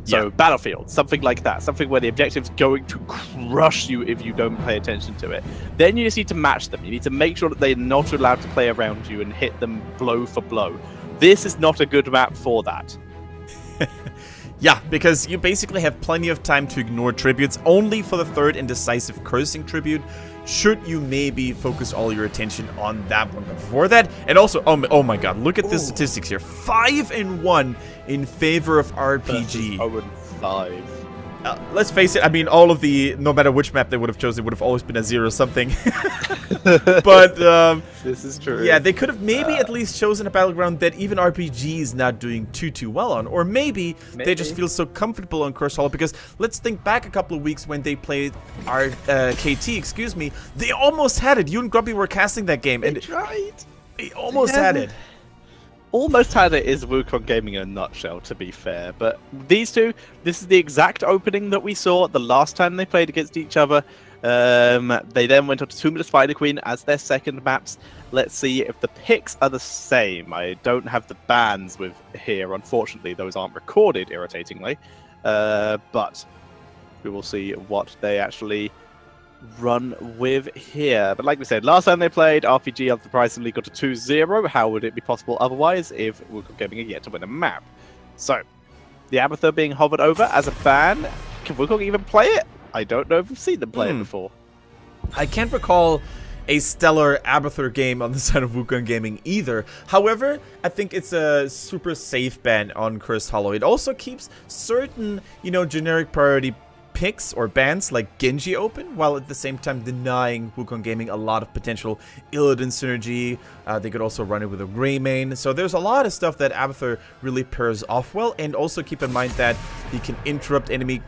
So Battlefield, something like that, something where the objective's going to crush you if you don't pay attention to it. Then you just need to match them. You need to make sure that they're not allowed to play around you and hit them blow for blow. This is not a good map for that. Yeah, because you basically have plenty of time to ignore tributes, only for the third and decisive cursing tribute, should you maybe focus all your attention on that one. But before that, and also, oh my god, look at the statistics here. 5-1 in favor of RPG. 0-5. Let's face it, I mean, all of the, no matter which map they would have chosen, it would have always been a 0-something. But, this is true. Yeah, they could have maybe at least chosen a battleground that even RPG is not doing too well on. Or maybe they just feel so comfortable on Curse Hollow, because let's think back a couple of weeks when they played our KT, excuse me, they almost had it. You and Grumpy were casting that game. And they almost had it. Almost had it is Wukong Gaming in a nutshell, to be fair. But these two, this is the exact opening that we saw the last time they played against each other. They then went on to Tomb of the Spider Queen as their second maps. Let's see if the picks are the same. I don't have the bans with here, unfortunately. Those aren't recorded, irritatingly. But we will see what they actually run with here. But like we said, last time they played, RPG unsurprisingly got to 2-0. How would it be possible otherwise if Wukong Gaming are yet to win a map? So, the Abathur being hovered over as a ban. Can Wukong even play it? I don't know if we've seen them play it before. I can't recall a stellar Abathur game on the side of Wukong Gaming either. However, I think it's a super safe ban on Cursed Hollow. It also keeps certain, you know, generic priority picks or bans like Genji open, while at the same time denying Wukong Gaming a lot of potential Illidan synergy. They could also run it with a Grey main. So there's a lot of stuff that Abathur really pairs off well, and also keep in mind that he can interrupt enemy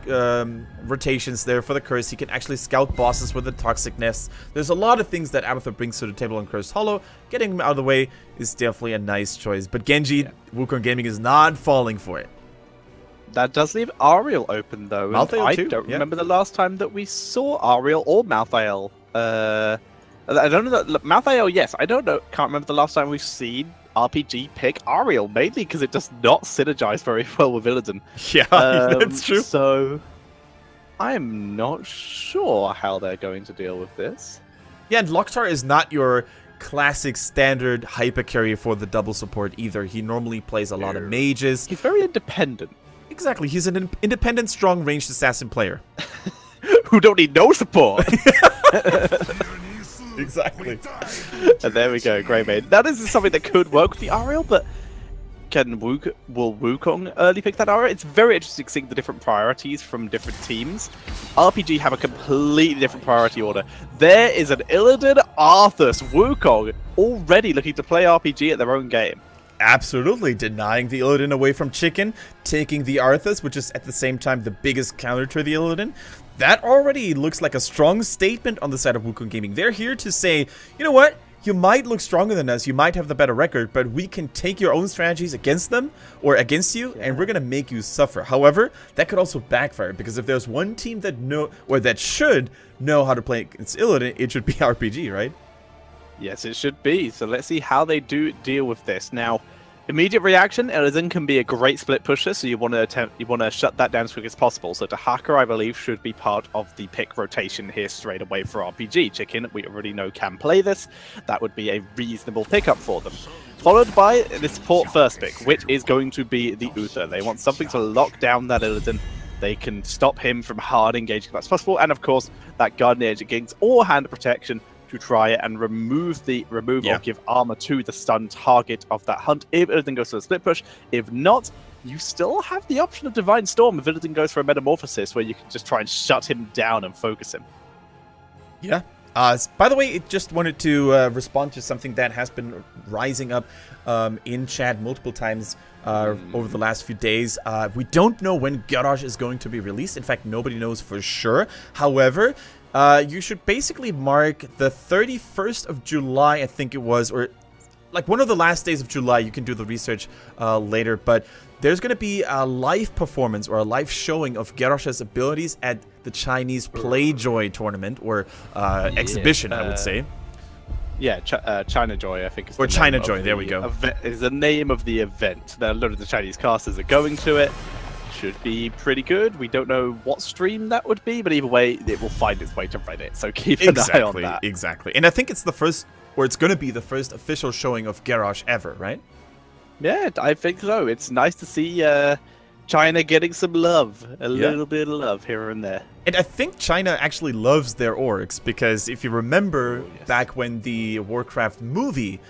rotations there for the curse. He can actually scout bosses with the toxic nests. There's a lot of things that Abathur brings to the table on Cursed Hollow. Getting him out of the way is definitely a nice choice. But Genji, Wukong Gaming is not falling for it. That does leave Ariel open, though. Malthael too. I don't remember the last time that we saw Ariel or Malthael. I don't know. Malthael, yes. I don't know. Can't remember the last time we've seen RPG pick Ariel, mainly because it does not synergize very well with Illidan. Yeah, that's true. So, I'm not sure how they're going to deal with this. Yeah, and Loktar is not your classic standard hyper carry for the double support either. He normally plays a lot of mages. He's very independent. Exactly, he's an independent, strong, ranged assassin player. Who don't need no support! Exactly. And there we go, Grey Maid. Now this is something that could work with the Ariel, but will Wukong early pick that Ariel? It's very interesting seeing the different priorities from different teams. RPG have a completely different priority order. There is an Illidan Arthas Wukong already looking to play RPG at their own game. Absolutely, denying the Illidan away from Chicken, taking the Arthas, which is at the same time the biggest counter to the Illidan. That already looks like a strong statement on the side of Wukong Gaming. They're here to say, you know what? You might look stronger than us, you might have the better record, but we can take your own strategies against them, or against you, and we're gonna make you suffer. However, that could also backfire, because if there's one team that should know how to play against Illidan, it should be RPG, right? Yes, it should be. So let's see how they do deal with this. Now, immediate reaction, Illidan can be a great split pusher, so you want to shut that down as quick as possible. So Tahaka, I believe, should be part of the pick rotation here straight away for RPG. Chicken, we already know, can play this. That would be a reasonable pickup for them. Followed by the support first pick, which is going to be the Uther. They want something to lock down that Illidan. They can stop him from hard engaging as much as possible, and of course, that Guardian Edge of Ginks or Hand of Protection to try and remove or give armor to the stunned target of that hunt if Illidan goes for a split push. If not, you still have the option of Divine Storm if Illidan goes for a Metamorphosis, where you can just try and shut him down and focus him. Yeah. By the way, it just wanted to respond to something that has been rising up in chat multiple times over the last few days. We don't know when Garage is going to be released. In fact, nobody knows for sure. However, you should basically mark the 31st of July, I think it was, or like one of the last days of July. You can do the research later, but there's going to be a live performance or a live showing of Garrosh's abilities at the Chinese Playjoy tournament, or exhibition, I would say. Yeah, China Joy, I think. Or China Joy, there we go. Is the name of the event. A lot of the Chinese casters are going to it. should be pretty good. We don't know what stream that would be, but either way, it will find its way to Reddit. So keep an eye on that. Exactly. And I think it's the first, or it's going to be the first official showing of Garrosh ever, right? Yeah, I think so. It's nice to see China getting some love, a little bit of love here and there. And I think China actually loves their orgs, because if you remember back when the Warcraft movie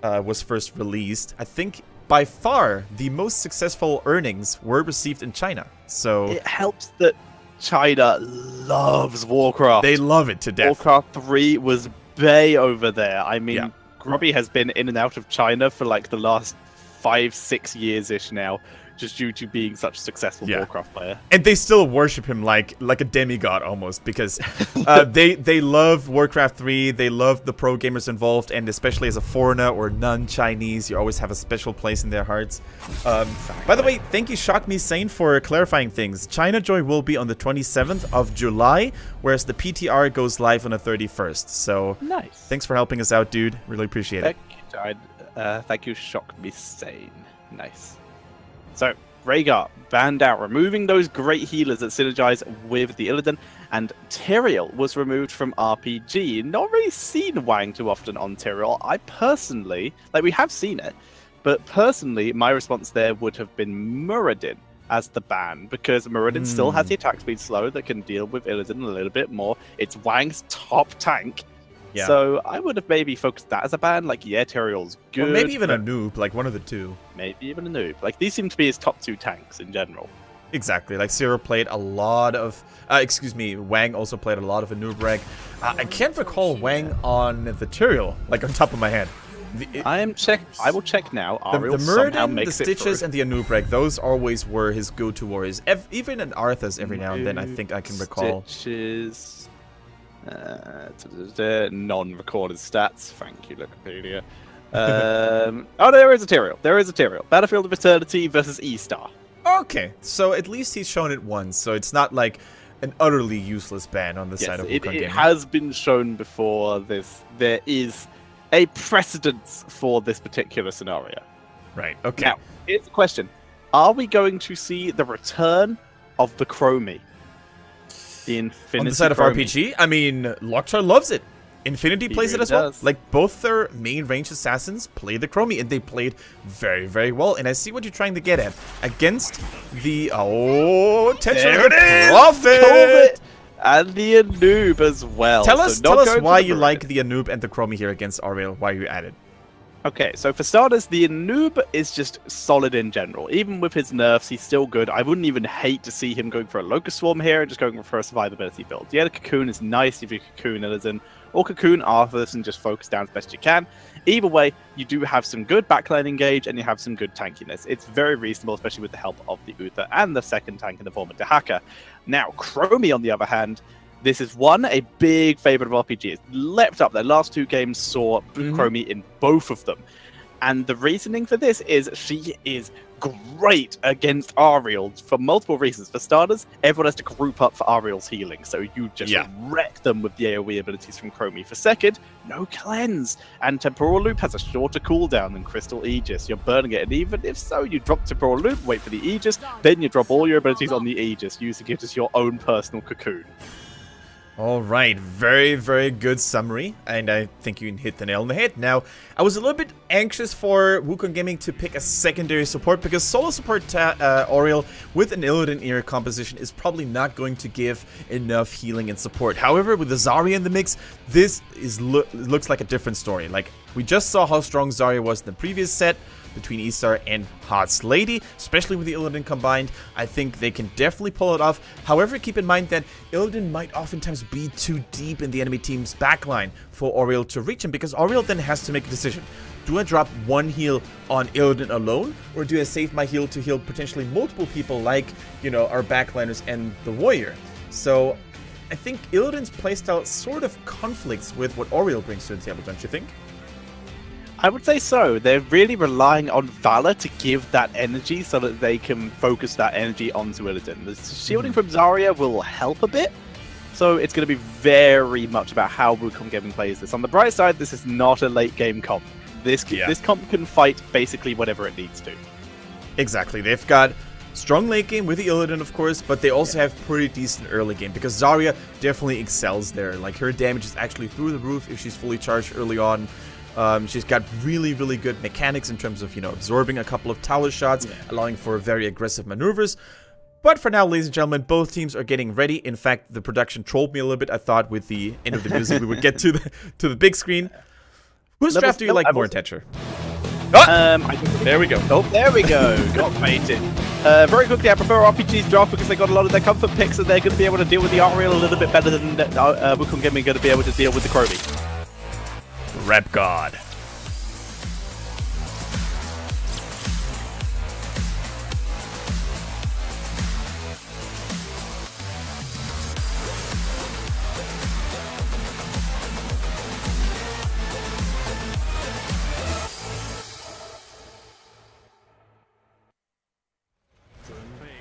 was first released, I think by far the most successful earnings were received in China. So it helps that China loves Warcraft. They love it to death. Warcraft 3 was bay over there. I mean, Grubby has been in and out of China for like the last 5-6 years-ish now, just due to being such a successful Warcraft player. And they still worship him like a demigod almost, because they love Warcraft 3, they love the pro gamers involved, and especially as a foreigner or non-Chinese, you always have a special place in their hearts. By the way, thank you Shock Me Sane for clarifying things. China Joy will be on the 27th of July, whereas the PTR goes live on the 31st. So nice. Thanks for helping us out, dude. Really appreciate it. Thank you, Shock Me Sane. Nice. So, Rhaegar banned out, removing those great healers that synergize with the Illidan, and Tyrael was removed from RPG. Not really seen Wang too often on Tyrael. I personally, like, we have seen it, but personally, my response there would have been Muradin as the ban, because Muradin still has the attack speed slow that can deal with Illidan a little bit more. It's Wang's top tank. Yeah. So I would have maybe focused that as a ban. Like, yeah, Tyrael's good. Or maybe even a noob, like one of the two. Maybe even a noob. Like, these seem to be his top 2 tanks in general. Exactly. Like, Zero played a lot of... Wang also played a lot of a noob reg. I can't recall Wang on the Tyrael, like, on top of my head. I will check now. The Muradin, the Stitches, and the Anub reg, those always were his go-to warriors. Even in Arthas every now and then, I think I can recall. Stitches... non-recorded stats. Thank you, Wikipedia. Oh, there is a Tyrael. There is a Tyrael. Battlefield of Eternity versus E-Star. Okay, so at least he's shown it once, so it's not like an utterly useless ban on the side of Wukong Gaming. It has been shown before. There is a precedence for this particular scenario. Right. Okay. Now, here's the question: are we going to see the return of the Chromie? The Infinity on the side of RPG? I mean, Lockchar loves it. Infinity plays it as well. Like, both their main range assassins play the Chromie, and they played very, very well. And I see what you're trying to get at. Against the... Oh, Tetra Prophet! And the Anub as well. Tell us why you like the Anub and the Chromie here against Auriel, why you added. Okay, so for starters, the Anub is just solid in general. Even with his nerfs, he's still good. I wouldn't even hate to see him going for a Locust Swarm here and just going for a survivability build. Yeah, the Cocoon is nice if you Cocoon Illidan, or Cocoon Arthas and just focus down as best you can. Either way, you do have some good backline engage and you have some good tankiness. It's very reasonable, especially with the help of the Uther and the second tank in the form of Dahaka. Now, Chromie, on the other hand, this is a big favorite of RPG. It's leapt up. Their last 2 games saw Chromie in both of them. And the reasoning for this is she is great against Auriel for multiple reasons. For starters, everyone has to group up for Auriel's healing, so you just wreck them with the AoE abilities from Chromie. For second, no cleanse, and Temporal Loop has a shorter cooldown than Crystal Aegis. You're burning it, and even if so, you drop Temporal Loop, wait for the Aegis, then you drop all your abilities on the Aegis, using it as your own personal cocoon. Alright, very, very good summary, and I think you hit the nail on the head. Now, I was a little bit anxious for Wukong Gaming to pick a secondary support, because solo support Auriel with an Illidan era composition is probably not going to give enough healing and support. However, with the Zarya in the mix, this looks like a different story. Like, we just saw how strong Zarya was in the previous set, between E-Star and Heart's Lady, especially with the Illidan combined. I think they can definitely pull it off. However, keep in mind that Illidan might oftentimes be too deep in the enemy team's backline for Auriel to reach him, because Auriel then has to make a decision. Do I drop one heal on Illidan alone, or do I save my heal to heal potentially multiple people like, you know, our backliners and the Warrior? So I think Illidan's playstyle sort of conflicts with what Auriel brings to the table, don't you think? I would say so. They're really relying on Valor to give that energy so that they can focus that energy onto Illidan. The shielding from Zarya will help a bit, so it's going to be very much about how Wukong Gaming plays this. On the bright side, this is not a late game comp. This comp can fight basically whatever it needs to. Exactly. They've got Strong late game with the Illidan, of course, but they also have pretty decent early game because Zarya definitely excels there. Like, her damage is actually through the roof if she's fully charged early on. She's got really, really good mechanics in terms of, you know, absorbing a couple of tower shots, allowing for very aggressive maneuvers. But for now, ladies and gentlemen, both teams are getting ready. In fact, the production trolled me a little bit. I thought with the end of the music we would get to the big screen. Whose draft do you like more, Tetcher? There we go. Oh, there we go. Got baited. Very quickly, I prefer RPG's draft because they got a lot of their comfort picks and they're going to be able to deal with the Ariel a little bit better than WKG Gaming going to be able to deal with the Chromie. Rep God.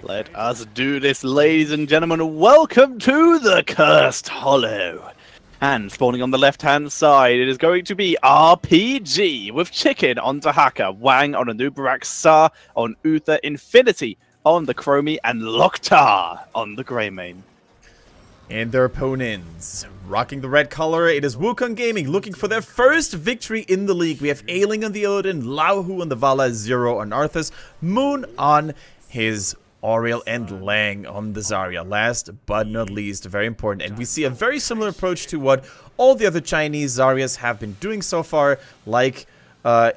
Let us do this, ladies and gentlemen. Welcome to the Cursed Hollow. And spawning on the left-hand side, it is going to be RPG with Chicken on Dahaka, Wang on Anubarak, Sa on Uther, Infinity on the Chromie, and Loktar on the Greymane. And their opponents, rocking the red color, it is WKG Gaming looking for their first victory in the league. We have Ailing on the Illidan, Laohu on the Vala, Zero on Arthas, Moon on his Oriel, and Lang on the Zarya. Last but not least, very important. And we see a very similar approach to what all the other Chinese Zaryas have been doing so far, like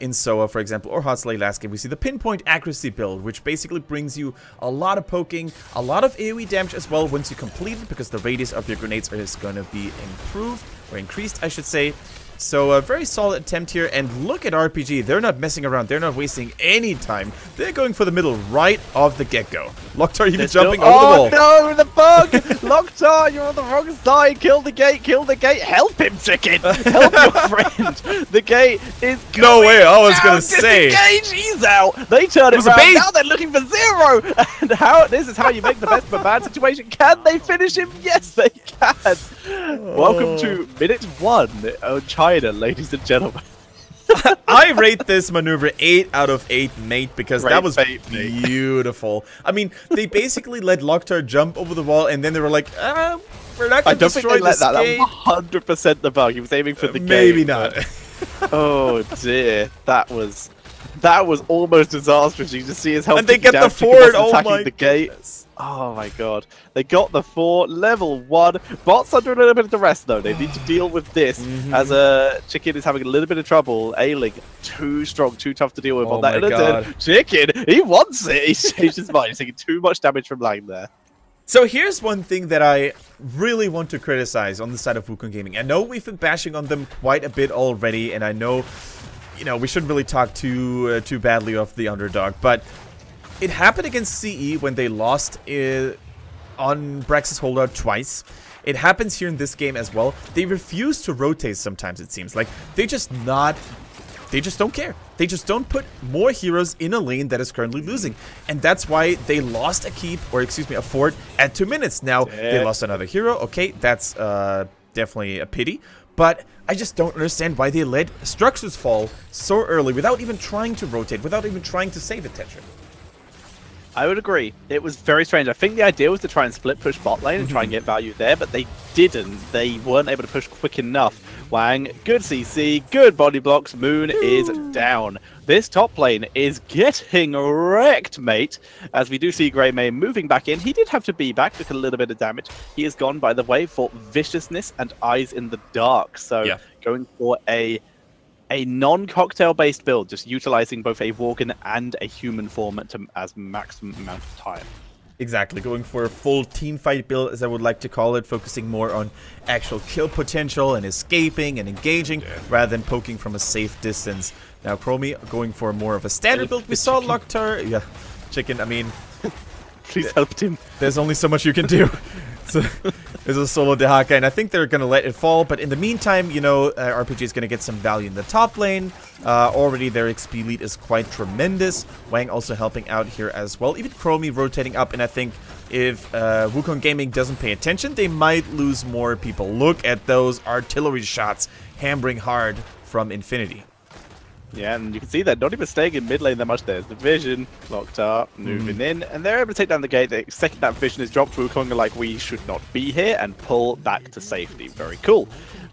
in Soa, for example, or Hotslay last game. We see the pinpoint accuracy build, which basically brings you a lot of poking, a lot of AoE damage as well once you complete it, because the radius of your grenades is going to be improved, or increased, I should say. So a very solid attempt here, and look at RPG. They're not messing around. They're not wasting any time. They're going for the middle right off the get-go. Loktar even jumping over the wall. Oh no, the bug! Loktar, you're on the wrong side. Kill the gate, kill the gate. Help him, Chicken. Help your friend. The gate is going No way, I was going to say. Disengage, he's out. They turn it around. Now they're looking for Zero. And this is how you make the best of a bad situation. Can they finish him? Yes, they can. Welcome to minute 1 of China, ladies and gentlemen. I rate this maneuver 8 out of 8, mate, because that was beautiful. I mean, they basically let Loktar jump over the wall, and then they were like, we're not going to destroy this gate. That was 100% the bug. He was aiming for the gate. Maybe not. Oh dear, that was almost disastrous. You can see his health. And they get the fort. Oh my the gate. Oh my god. They got the 4, level 1. Bots under a little bit of the rest though. They need to deal with this as Chicken is having a little bit of trouble. Ailing, too strong, too tough to deal with on that. God. Chicken, he wants it. He's changed his mind. He's taking too much damage from Lang there. So here's one thing that I really want to criticize on the side of WKG Gaming. I know we've been bashing on them quite a bit already, and I know, you know, we shouldn't really talk too badly of the underdog, but it happened against CE when they lost on Brax's holdout twice. It happens here in this game as well. They refuse to rotate sometimes, it seems. Like, they just don't care. They just don't put more heroes in a lane that is currently losing. And that's why they lost a keep, or excuse me, a fort at 2 minutes. Now, they lost another hero. Okay, that's definitely a pity. But I just don't understand why they let structures fall so early without even trying to rotate, without even trying to save it, Tetra. I would agree. It was very strange. I think the idea was to try and split push bot lane and try and get value there, but they didn't. They weren't able to push quick enough. Wang, good CC, good body blocks. Moon is down. This top lane is getting wrecked, mate. As we do see Greymane moving back in. He did have to be back, took a little bit of damage. He is gone, by the way, for viciousness and eyes in the dark. So going for a non-cocktail based build, just utilizing both a Worgen and a human form as maximum amount of time. Exactly, going for a full team fight build, as I would like to call it, focusing more on actual kill potential and escaping and engaging rather than poking from a safe distance. Now Chromie going for more of a standard build. We saw Loktar, Chicken, I mean, please help him. There's only so much you can do. So there's a solo Dahaka, and I think they're going to let it fall. But in the meantime, you know, RPG is going to get some value in the top lane. Already their XP lead is quite tremendous. Wang also helping out here as well. Even Chromie rotating up, and I think if WKG Gaming doesn't pay attention, they might lose more people. Look at those artillery shots hammering hard from Infinity. Yeah, and you can see that not even staying in mid lane that much. There's the vision, locked up, moving in, and they're able to take down the gate. The second that vision is dropped, Wukong are like, we should not be here, and pull back to safety. Very cool.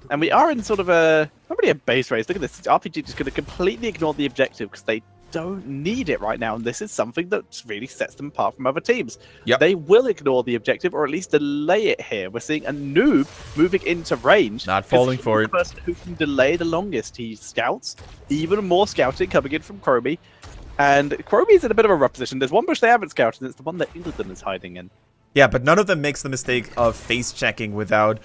And we are in sort of a, not really a base race. Look at this, RPG just going to completely ignore the objective because they don't need it right now, and this is something that really sets them apart from other teams. Yep. They will ignore the objective, or at least delay it here. We're seeing a noob moving into range. Not falling for it. The person who can delay the longest. He scouts, even more scouting coming in from Chromie. And Chromie's in a bit of a rough position. There's one bush they haven't scouted, and it's the one that Illidan is hiding in. Yeah, but none of them makes the mistake of face checking without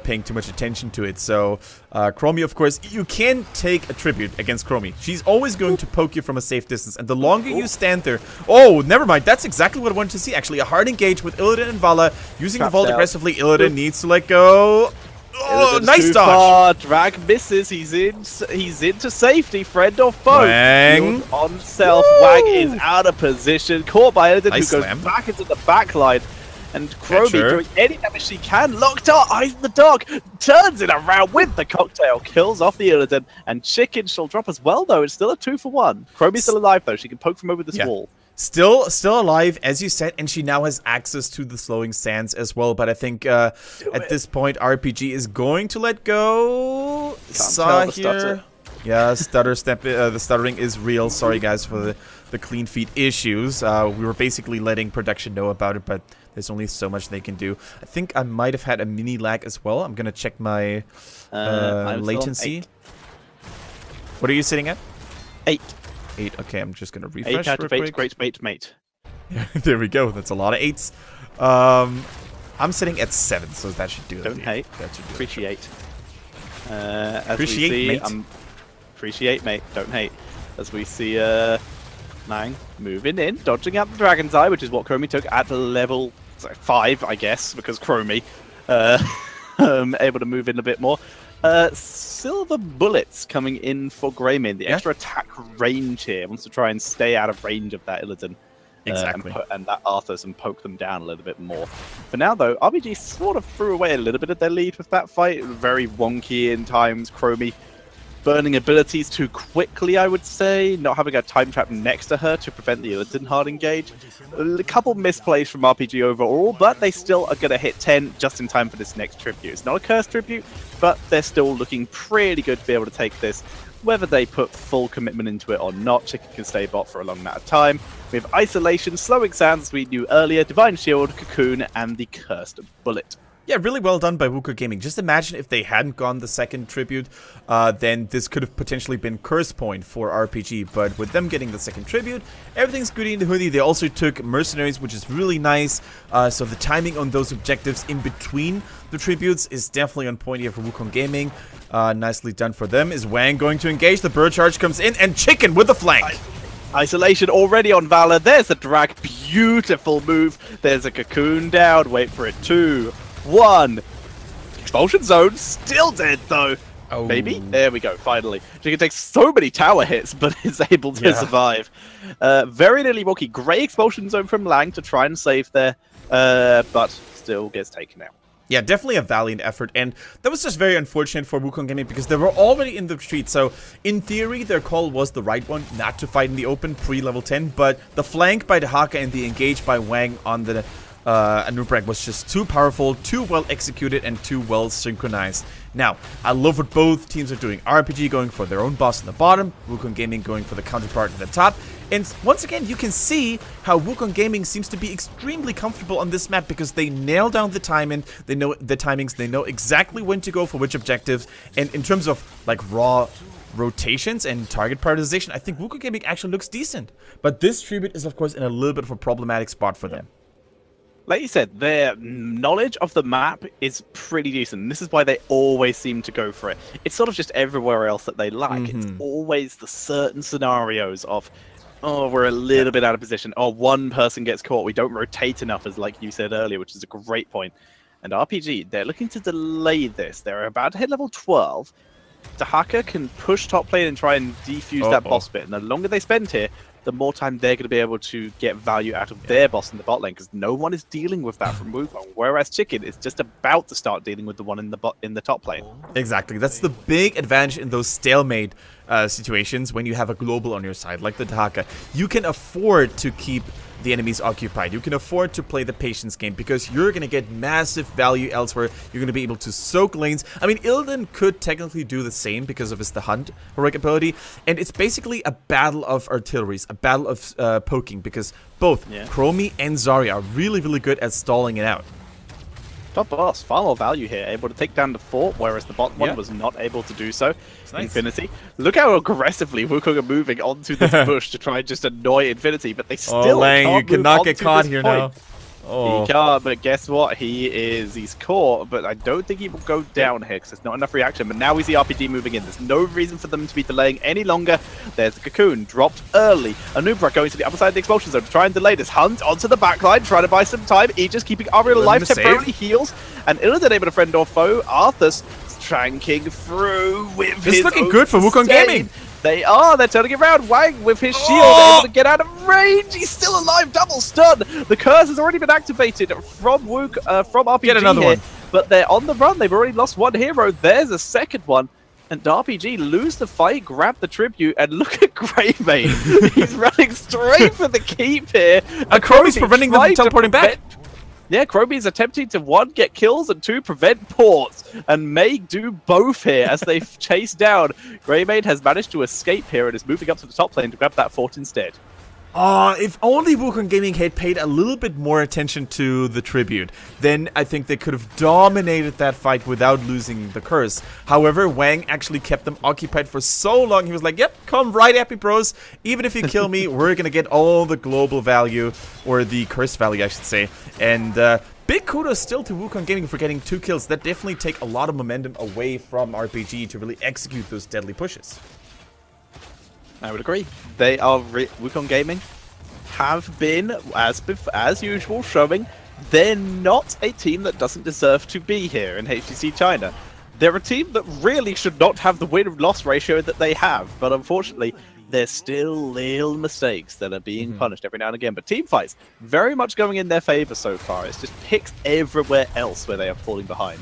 paying too much attention to it. So Chromie, of course, you can take a tribute against Chromie. She's always going to poke you from a safe distance, and the longer you stand there... Oh, never mind. That's exactly what I wanted to see, actually. A hard engage with Illidan and Vala. Using the vault aggressively, Illidan needs to let go. Oh, nice dodge! Drag misses. He's into safety. Friend or foe. Wang. On self. Woo! Wang is out of position. Caught by Illidan, Nice who goes slam. back into the backline. And Chromie doing any damage she can. Locked up. Eyes in the dark. Turns it around with the cocktail. Kills off the Illidan. And Chicken shall drop as well, though. It's still a 2-for-1. Chromie's still alive, though. She can poke from over this wall. Still alive, as you said, and she now has access to the slowing sands as well. But I think at this point, RPG is going to let go. Saw here. Yeah, the stuttering is real. Sorry, guys, for the clean feed issues. We were basically letting production know about it, but there's only so much they can do. I think I might have had a mini lag as well. I'm gonna check my latency. What are you sitting at? 8. 8. Okay, I'm just gonna refresh. 8 out of 8. Great mate. Yeah, there we go. That's a lot of 8s. I'm sitting at 7, so that should do it. Don't hate. That should do Appreciate. Appreciate, mate. Appreciate, mate. Don't hate. As we see Nang moving in, dodging out the Dragon's Eye, which is what Chromie took at level 5, I guess, because Chromie able to move in a bit more. Silver Bullets coming in for Greymane. The extra attack range here. Wants to try and stay out of range of that Illidan. Exactly. And that Arthas and poke them down a little bit more. For now, though, RPG sort of threw away a little bit of their lead with that fight. Very wonky in times. Chromie burning abilities too quickly, I would say. Not having a time trap next to her to prevent the Illidan hard engage. A couple misplays from RPG overall, but they still are going to hit 10 just in time for this next tribute. It's not a cursed tribute, but they're still looking pretty good to be able to take this. Whether they put full commitment into it or not, Chicken can stay bot for a long amount of time. We have Isolation, Slowing Sands, as we knew earlier, Divine Shield, Cocoon, and the Cursed Bullet. Yeah, really well done by WKG Gaming. Just imagine if they hadn't gone the second tribute, then this could have potentially been curse point for RPG. But with them getting the second tribute, everything's goody in the hoodie. They also took Mercenaries, which is really nice. So the timing on those objectives in between the tributes is definitely on point here for WKG Gaming. Nicely done for them. Is Wang going to engage? The bird charge comes in, and Chicken with the flank. Isolation already on Valor. There's a drag. Beautiful move. There's a Cocoon down. Wait for it. 2, 1. Expulsion zone. Still dead, though. Oh. Maybe? There we go, finally. She can take so many tower hits, but is able to survive. Very nearly rocky. Great expulsion zone from Lang to try and save there, but still gets taken out. Yeah, definitely a valiant effort, and that was just very unfortunate for WKG Gaming because they were already in the retreat, so in theory their call was the right one, not to fight in the open pre-level 10, but the flank by the Haka and the engage by Wang on the Anubrak was just too powerful, too well executed, and too well synchronized. Now, I love what both teams are doing. RPG going for their own boss in the bottom, WKG Gaming going for the counterpart in the top. And once again, you can see how WKG Gaming seems to be extremely comfortable on this map because they nail down the timing, they know the timings, they know exactly when to go for which objectives. And in terms of like raw rotations and target prioritization, I think WKG Gaming actually looks decent. But this tribute is of course in a little bit of a problematic spot for them. Like you said, their knowledge of the map is pretty decent. This is why they always seem to go for it. It's sort of just everywhere else that they lack. It's always the certain scenarios of, oh, we're a little bit out of position. Oh, one person gets caught. We don't rotate enough, as like you said earlier, which is a great point. And RPG, they're looking to delay this. They're about to hit level 12. Dahaka can push top lane and try and defuse that boss bit. And the longer they spend here, the more time they're going to be able to get value out of their boss in the bot lane, because no one is dealing with that from Wukong, whereas Chicken is just about to start dealing with the one in the top lane. Exactly. That's the big advantage in those stalemate situations when you have a global on your side, like the Dahaka. You can afford to keep the enemies occupied. You can afford to play the patience game because you're going to get massive value elsewhere. You're going to be able to soak lanes. I mean, Illidan could technically do the same because of his The Hunt heroic ability, and it's basically a battle of artilleries, a battle of poking, because both Chromie and Zarya are really, really good at stalling it out. Top boss, far more value here, able to take down the fort, whereas the bot one was not able to do so. Nice. Infinity. Look how aggressively Wukong are moving onto this bush to try and just annoy Infinity, but they still can't you cannot get caught here now. He can't, but guess what? He's caught, but I don't think he will go down here because there's not enough reaction. But now we see RPG moving in. There's no reason for them to be delaying any longer. There's the Cocoon, dropped early. Anubra going to the upper side of the explosion zone to try and delay this. Hunt onto the backline, trying to buy some time. Aegis keeping Ariel alive, temporarily heals. And Illidan able to friend or foe. Arthur's tranking through with his This is looking good for Wukong Gaming. They're turning it around. Wang with his shield able to get out of range. He's still alive, double stun. The curse has already been activated from RPG. Get another one. But they're on the run. They've already lost one hero. There's a second one. And RPG lose the fight, grab the tribute, and look at Greymane. He's running straight for the keep here. And Chromie's preventing them from teleporting back. Yeah, Chromie is attempting to, 1, get kills, and 2, prevent ports. And may do both here as they chase down. Greymane has managed to escape here and is moving up to the top lane to grab that fort instead. If only Wukong Gaming had paid a little bit more attention to the tribute, then I think they could have dominated that fight without losing the curse. However, Wang actually kept them occupied for so long. He was like, yep, come right at me, bros. Even if you kill me, we're going to get all the global value, or the curse value, I should say. And big kudos still to Wukong Gaming for getting 2 kills. That definitely take a lot of momentum away from RPG to really execute those deadly pushes. I would agree. They are Wukong Gaming have been, as usual, showing they're not a team that doesn't deserve to be here in HGC China. They're a team that really should not have the win-loss ratio that they have, but unfortunately, there's still little mistakes that are being punished every now and again. But team fights, very much going in their favor so far. It's just picks everywhere else where they are falling behind.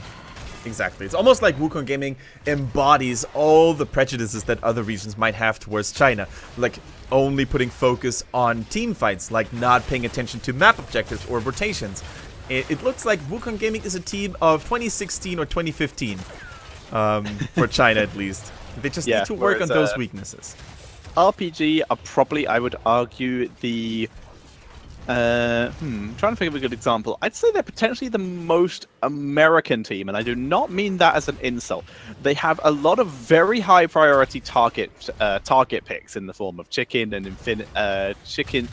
Exactly. It's almost like Wukong Gaming embodies all the prejudices that other regions might have towards China. Like only putting focus on team fights, like not paying attention to map objectives or rotations. It looks like Wukong Gaming is a team of 2016 or 2015, for China at least. They just need to work on those weaknesses. RPG are probably, I would argue, the... trying to think of a good example. I'd say they're potentially the most American team, and I do not mean that as an insult. They have a lot of very high priority target picks in the form of Chicken and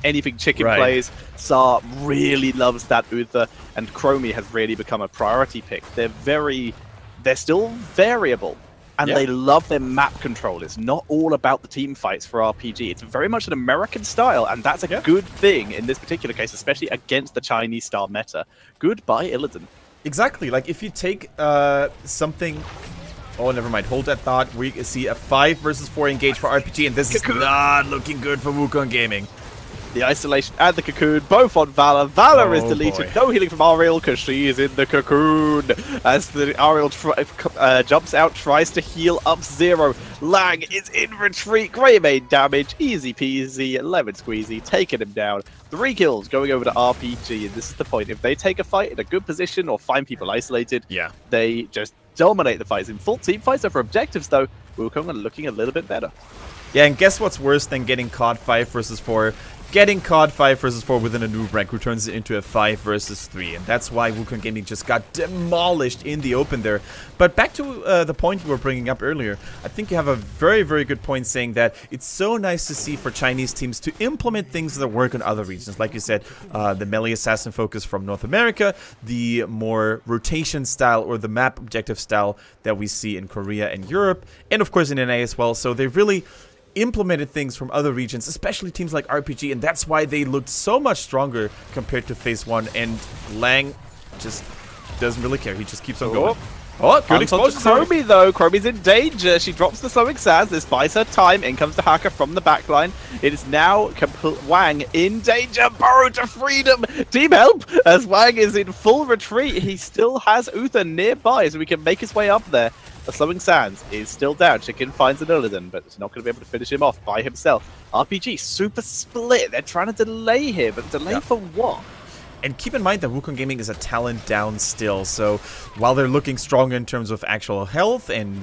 anything Chicken plays. Sar really loves that Uther, and Chromie has really become a priority pick. They're still variable. And they love their map control. It's not all about the team fights for RPG. It's very much an American style, and that's a good thing in this particular case, especially against the Chinese style meta. Goodbye, Illidan. Exactly. Like, if you take something... Oh, never mind. Hold that thought. We see a 5 versus 4 engage for RPG, and this is not looking good for Wukong Gaming. The Isolation and the Cocoon, both on Valor. Valor is deleted. No healing from Ariel because she is in the Cocoon. As the Ariel jumps out, tries to heal up Zero. Lang is in retreat. Greymane damage. Easy peasy. Lemon squeezy. Taking him down. 3 kills going over to RPG. And this is the point. If they take a fight in a good position or find people isolated, they just dominate the fights. In full team fights over objectives, though, Wukong are looking a little bit better. Yeah, and guess what's worse than getting caught 5 versus 4? Getting caught 5 versus 4 within a noob rank, who turns it into a 5 versus 3. And that's why Wukong Gaming just got demolished in the open there. But back to the point you were bringing up earlier, I think you have a very, very good point saying that it's so nice to see for Chinese teams to implement things that work in other regions. Like you said, the melee assassin focus from North America, the more rotation style or the map objective style that we see in Korea and Europe, and of course in NA as well. So they really implemented things from other regions, especially teams like RPG, and that's why they looked so much stronger compared to Phase 1, and Lang just doesn't really care. He just keeps on going. Oh, good Onto explosion. Chromie, though. Chromie's in danger. She drops the slowing sands. This buys her time. In comes Dahaka from the backline. It is now Wang in danger. Burrow to freedom. Team help as Wang is in full retreat. He still has Uther nearby, so we can make his way up there. The slowing sands is still down. Chicken finds an Illidan, but it's not going to be able to finish him off by himself. RPG super split. They're trying to delay here, but delay for what? And keep in mind that Wukong Gaming is a talent down still, so while they're looking stronger in terms of actual health and,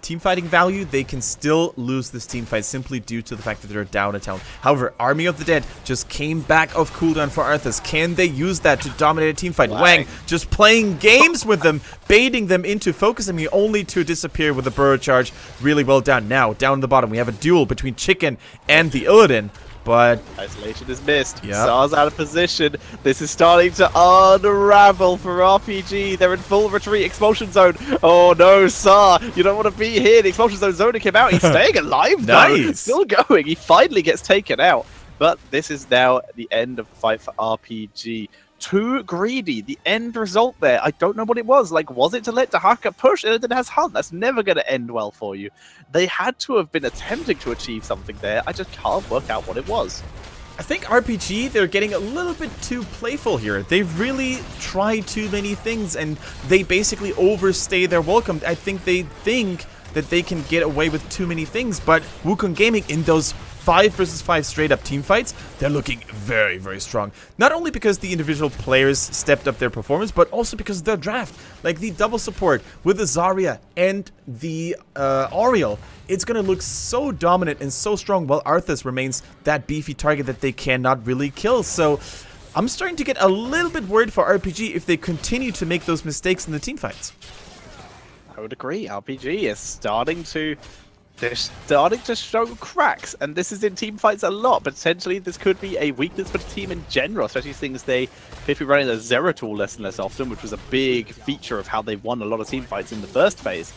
team fighting value, they can still lose this team fight simply due to the fact that they're down a talent. However, Army of the Dead just came back off cooldown for Arthas. Can they use that to dominate a team fight? Wang just playing games with them, baiting them into focusing me only to disappear with a burrow charge. Really well done. Now, down the bottom, we have a duel between Chicken and the Illidan. But isolation is missed. Yep. Sar's out of position. This is starting to unravel for RPG. They're in full retreat. Expulsion zone. Oh no, Sar, you don't want to be here. The expulsion zone zoning him out. He's staying alive though. Nice. Still going. He finally gets taken out. But this is now the end of the fight for RPG. Too greedy. The end result there, I don't know what it was. Like, was it to let Dahaka push? Illidan has Hunt. That's never going to end well for you. They had to have been attempting to achieve something there. I just can't work out what it was. I think RPG, they're getting a little bit too playful here. They've really tried too many things, and they basically overstay their welcome. I think they think that they can get away with too many things, but Wukong Gaming in those 5 versus 5 straight up team fights, they're looking very, very strong. Not only because the individual players stepped up their performance, but also because of their draft. Like the double support with the Zarya and the Oriel, it's going to look so dominant and so strong, while Arthas remains that beefy target that they cannot really kill. So I'm starting to get a little bit worried for RPG if they continue to make those mistakes in the team fights. I would agree. RPG is starting to... They're starting to show cracks, and this is in team fights a lot. Potentially, this could be a weakness for the team in general, especially things they appear to be running the Zero tool less and less often, which was a big feature of how they won a lot of team fights in the first phase.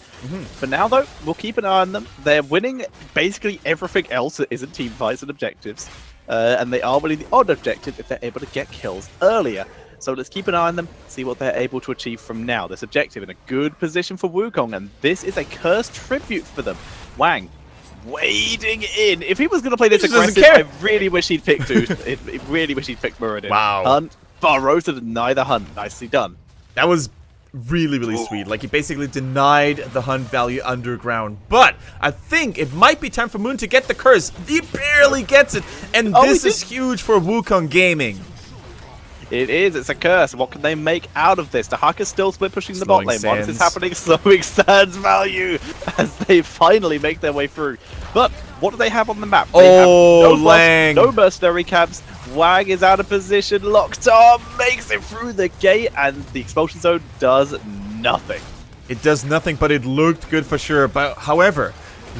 For now, though, we'll keep an eye on them. They're winning basically everything else that isn't team fights and objectives, and they are winning the odd objective if they're able to get kills earlier. So let's keep an eye on them, see what they're able to achieve from now. This objective in a good position for Wukong, and this is a cursed tribute for them. Wang, wading in. If he was going to play this aggressive, I really wish he'd picked I really wish he'd picked Muradin. Wow. Hunt, Burrow to deny the Hunt. Nicely done. That was really, really sweet. Like, he basically denied the Hunt value underground. But I think it might be time for Moon to get the curse. He barely gets it. And this is huge for Wukong Gaming. It is. It's a curse. What can they make out of this? Dahaka's still split pushing the bot lane. While this is happening, slowing sands value as they finally make their way through. But what do they have on the map? They have no mercenary camps. Wang is out of position. Locked on, makes it through the gate, and the expulsion zone does nothing. It does nothing, but it looked good for sure. But however,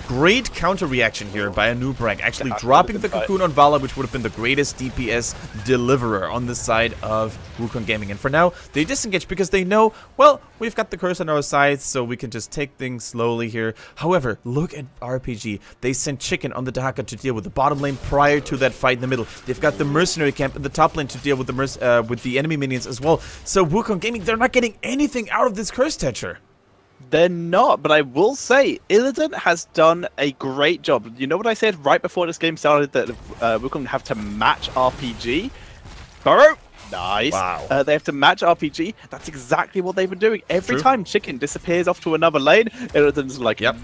great counter reaction here by a noob rank, actually dropping the cocoon on Vala, which would have been the greatest DPS deliverer on the side of Wukong Gaming. And for now, they disengage because they know, well, we've got the curse on our side, so we can just take things slowly here. However, look at RPG. They sent Chicken on the Dahaka to deal with the bottom lane prior to that fight in the middle. They've got the mercenary camp in the top lane to deal with the enemy minions as well. So Wukong Gaming, they're not getting anything out of this curse Tetcher. They're not, but I will say, Illidan has done a great job. You know what I said right before this game started, that Wukong have to match RPG? Burrow? Nice. Wow. They have to match RPG. That's exactly what they've been doing. Every time Chicken disappears off to another lane, Illidan's like, nope,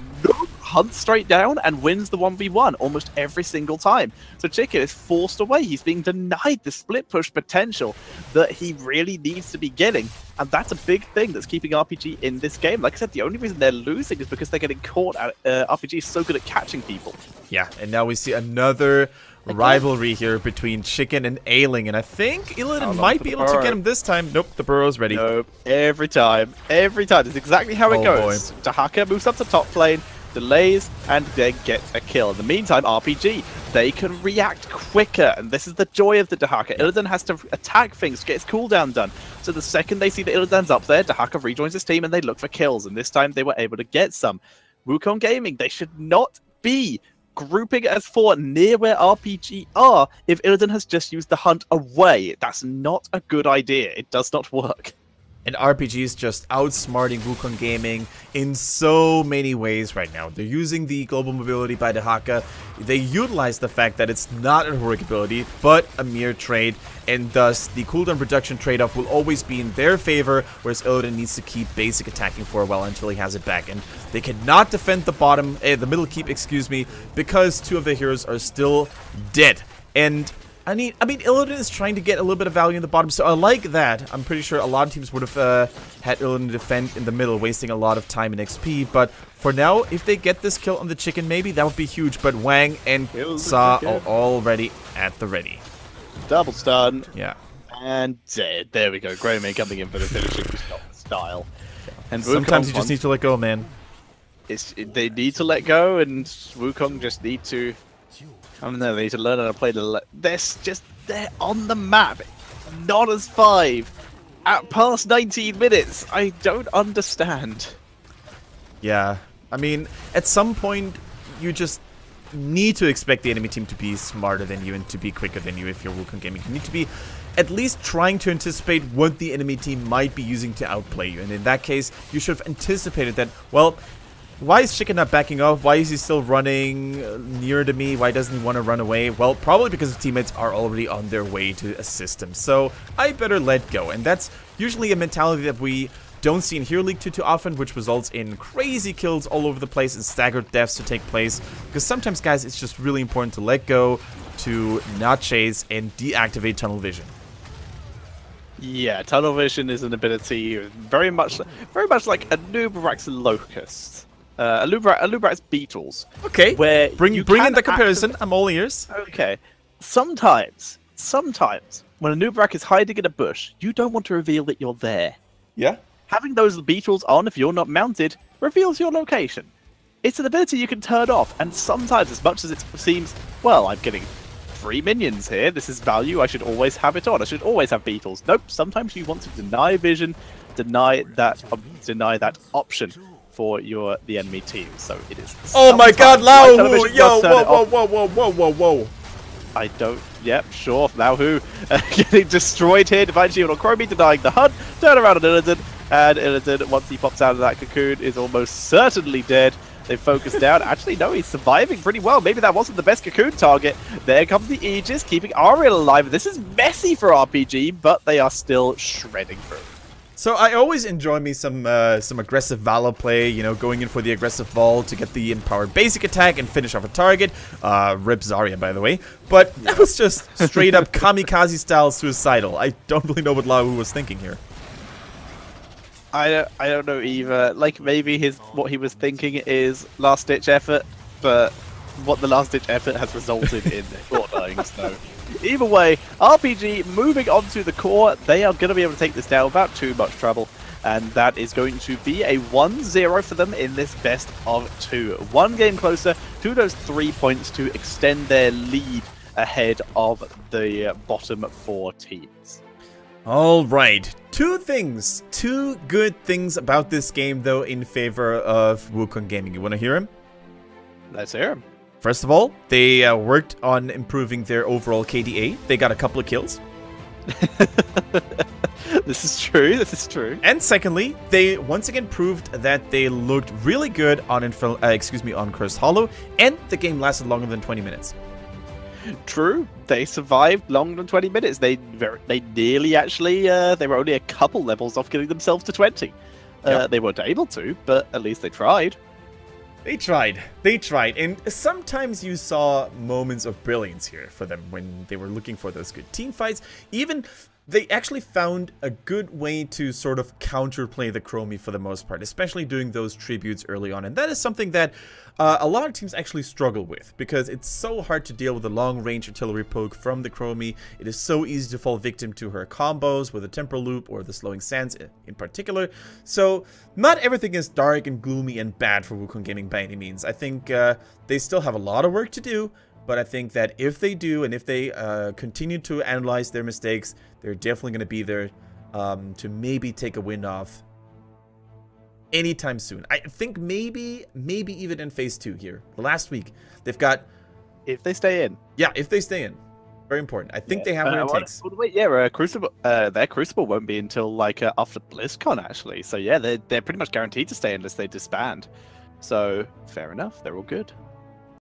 hunts straight down and wins the 1v1 almost every single time. So Chicken is forced away. He's being denied the split push potential that he really needs to be getting. And that's a big thing that's keeping RPG in this game. Like I said, the only reason they're losing is because they're getting caught. RPG is so good at catching people. Yeah, and now we see another rivalry here between Chicken and Ailing, and I think Illidan might be able to get him this time. Nope, the burrow's ready. Nope, every time. That's exactly how it goes. Dahaka moves up to top lane, delays, and then gets a kill. In the meantime, RPG, they can react quicker, and this is the joy of the Dahaka. Illidan has to attack things to get his cooldown done. So the second they see that Illidan's up there, Dahaka rejoins his team and they look for kills, and this time they were able to get some. Wukong Gaming, they should not be grouping as 4 near where RPG are if Illidan has just used the Hunt away. That's not a good idea. It does not work. And RPG is just outsmarting Wukong Gaming in so many ways right now. They're using the global mobility by the Haka. They utilize the fact that it's not a heroic ability, but a mere trade, and thus the cooldown reduction trade-off will always be in their favor, whereas Illidan needs to keep basic attacking for a while until he has it back. And they cannot defend the middle keep, excuse me, because 2 of the heroes are still dead. And I mean, Illidan is trying to get a little bit of value in the bottom, so I like that. I'm pretty sure a lot of teams would have had Illidan defend in the middle, wasting a lot of time and XP. But for now, if they get this kill on the chicken, maybe that would be huge. But Wang and Sa are already at the ready. Double stun. Yeah. And dead. There we go. Gromay coming in for the finishing style. And sometimes you just need to let go, man. They need to let go, and Wukong just need to... I don't know, they need to learn how to play they're on the map. Not as 5. At past 19 minutes. I don't understand. Yeah. I mean, at some point, you just need to expect the enemy team to be smarter than you and to be quicker than you if you're Wukong Gaming. You need to be at least trying to anticipate what the enemy team might be using to outplay you. And in that case, you should have anticipated that, well, why is Chicken not backing off? Why is he still running near to me? Why doesn't he want to run away? Well, probably because his teammates are already on their way to assist him. So I better let go. And that's usually a mentality that we don't see in Hero League too often, which results in crazy kills all over the place and staggered deaths to take place. Because sometimes, guys, it's just really important to let go, to not chase, and deactivate tunnel vision. Yeah, tunnel vision is an ability very much like a Nubrax Locust. A Lubrax Beetles. Okay, where bring in the comparison. I'm all ears. Okay. Sometimes, when a Nubrak is hiding in a bush, you don't want to reveal that you're there. Yeah. Having those beetles on, if you're not mounted, reveals your location. It's an ability you can turn off, and sometimes, as much as it seems, well, I'm getting 3 minions here, this is value, I should always have it on, I should always have beetles. Nope, sometimes you want to deny vision, deny that option for the enemy team, so it is. Oh my god, Lao! Yo, whoa. I don't. Yep, sure. Now who? Getting destroyed here. Divine Shield on Chromie, denying the hunt. Turn around on Illidan. And Illidan, once he pops out of that cocoon, is almost certainly dead. They focus down. Actually, no, he's surviving pretty well. Maybe that wasn't the best cocoon target. There comes the Aegis, keeping Ariel alive. This is messy for RPG, but they are still shredding through. So I always enjoy me some aggressive Valor play, you know, going in for the aggressive Vol to get the empowered basic attack and finish off a target. Rip Zarya, by the way. But that was just straight up kamikaze style suicidal. I don't really know what Lau was thinking here. I don't know either. Like, maybe what he was thinking is last ditch effort, but what the last ditch effort has resulted in short dying. So either way, RPG moving on to the core. They are going to be able to take this down without too much trouble, and that is going to be a 1-0 for them in this best of 2. 1 game closer to those 3 points to extend their lead ahead of the bottom 4 teams. All right, two good things about this game, though, in favor of Wukong Gaming. You want to hear him? Let's hear him. First of all, they worked on improving their overall KDA. They got a couple of kills. This is true. And secondly, they once again proved that they looked really good on on Cursed Hollow, and the game lasted longer than 20 minutes. True, they survived longer than 20 minutes. They nearly actually, they were only a couple levels off getting themselves to 20. Yep. They weren't able to, but at least they tried. They tried, and sometimes you saw moments of brilliance here for them when they were looking for those good team fights. Even they actually found a good way to sort of counterplay the Chromie for the most part, especially doing those tributes early on. And that is something that a lot of teams actually struggle with, because it's so hard to deal with a long-range artillery poke from the Chromie. It is so easy to fall victim to her combos with a temporal loop or the slowing sands in particular. So not everything is dark and gloomy and bad for Wukong Gaming by any means. I think they still have a lot of work to do, but I think that if they do, and if they continue to analyze their mistakes, they're definitely going to be there to maybe take a win off anytime soon. I think maybe even in phase 2 here. Last week, they've got... If they stay in. Yeah, if they stay in. Very important. I think they have what it takes. Wait, yeah, Crucible, their Crucible won't be until like after BlizzCon actually. So yeah, they're pretty much guaranteed to stay unless they disband. So fair enough, they're all good.